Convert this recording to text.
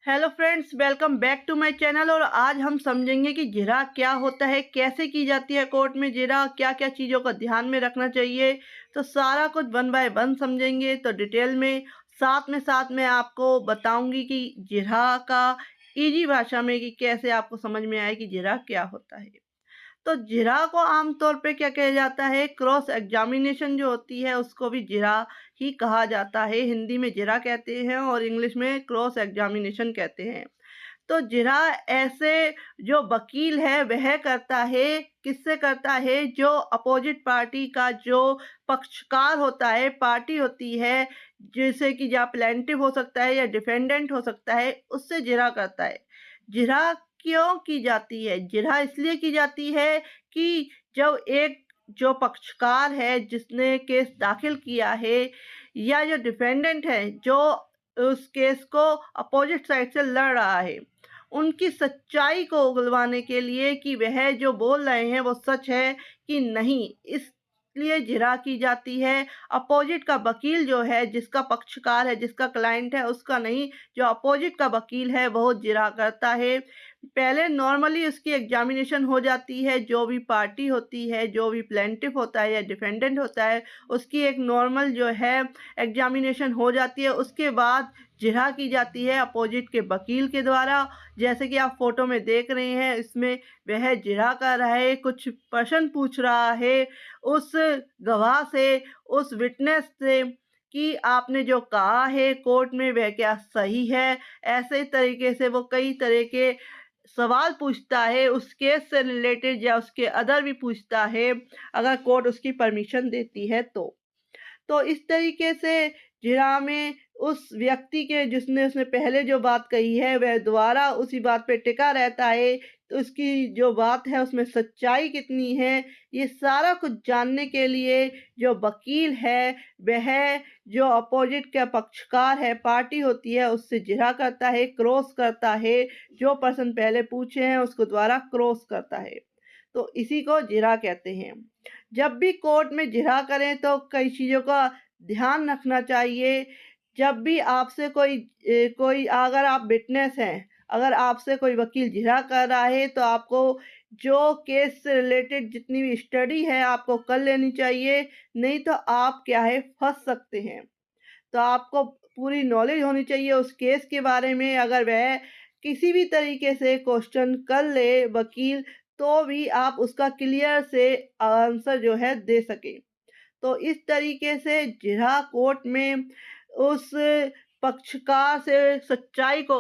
Hello friends, welcome back to my channel. और आज हम समझेंगे कि जिरह क्या होता है, कैसे की जाती है कोर्ट में जिरह, क्या क्या चीज़ों का ध्यान में रखना चाहिए। तो सारा कुछ वन बाय वन समझेंगे तो डिटेल में। साथ में आपको बताऊंगी कि जिरह का इजी भाषा में कि कैसे आपको समझ में आए कि जिरह क्या होता है। तो जिरह को आमतौर पे क्या कहा जाता है, क्रॉस एग्जामिनेशन जो होती है उसको भी जिरह ही कहा जाता है। हिंदी में जिरह कहते हैं और इंग्लिश में क्रॉस एग्जामिनेशन कहते हैं। तो जिरह ऐसे जो वकील है वह करता है, किससे करता है, जो अपोजिट पार्टी का जो पक्षकार होता है, पार्टी होती है, जैसे कि या प्लेंटिफ हो सकता है या डिफेंडेंट हो सकता है, उससे जिरह करता है। जिरह क्यों की जाती है? जिरह इसलिए की जाती है कि जब एक जो पक्षकार है जिसने केस दाखिल किया है, या जो डिफेंडेंट है जो उस केस को अपोजिट साइड से लड़ रहा है, उनकी सच्चाई को उगलवाने के लिए कि वह जो बोल रहे हैं वो सच है कि नहीं, इसलिए जिरह की जाती है। अपोजिट का वकील जो है, जिसका पक्षकार है, जिसका क्लाइंट है, उसका नहीं, जो अपोजिट का वकील है वो जिरह करता है। पहले नॉर्मली उसकी एग्जामिनेशन हो जाती है, जो भी पार्टी होती है, जो भी प्लेंटिफ होता है या डिफेंडेंट होता है, उसकी एक नॉर्मल जो है एग्जामिनेशन हो जाती है। उसके बाद जिरह की जाती है अपोजिट के वकील के द्वारा। जैसे कि आप फोटो में देख रहे हैं, इसमें वह जिरह कर रहा है, कुछ प्रश्न पूछ रहा है उस गवाह से, उस विटनेस से कि आपने जो कहा है कोर्ट में वह क्या सही है। ऐसे तरीके से वो कई तरह के सवाल पूछता है, उस केस से रिलेटेड या उसके अदर भी पूछता है, अगर कोर्ट उसकी परमिशन देती है तो। तो इस तरीके से जिरह में उस व्यक्ति के जिसने उसने पहले जो बात कही है वह दोबारा उसी बात पे टिका रहता है। तो उसकी जो बात है उसमें सच्चाई कितनी है, ये सारा कुछ जानने के लिए जो वकील है वह जो अपोजिट का पक्षकार है, पार्टी होती है, उससे जिरह करता है, क्रॉस करता है। जो पर्सन पहले पूछे हैं उसको द्वारा क्रॉस करता है। तो इसी को जिरह कहते हैं। जब भी कोर्ट में जिरह करें तो कई चीज़ों का ध्यान रखना चाहिए। जब भी आपसे कोई अगर आप विटनेस हैं, अगर आपसे कोई वकील जिरह कर रहा है तो आपको जो केस से रिलेटेड जितनी भी स्टडी है आपको कर लेनी चाहिए, नहीं तो आप क्या है, फँस सकते हैं। तो आपको पूरी नॉलेज होनी चाहिए उस केस के बारे में। अगर वह किसी भी तरीके से क्वेश्चन कर ले वकील, तो भी आप उसका क्लियर से आंसर जो है दे सकें। तो इस तरीके से जिरह कोर्ट में उस पक्षकार से सच्चाई को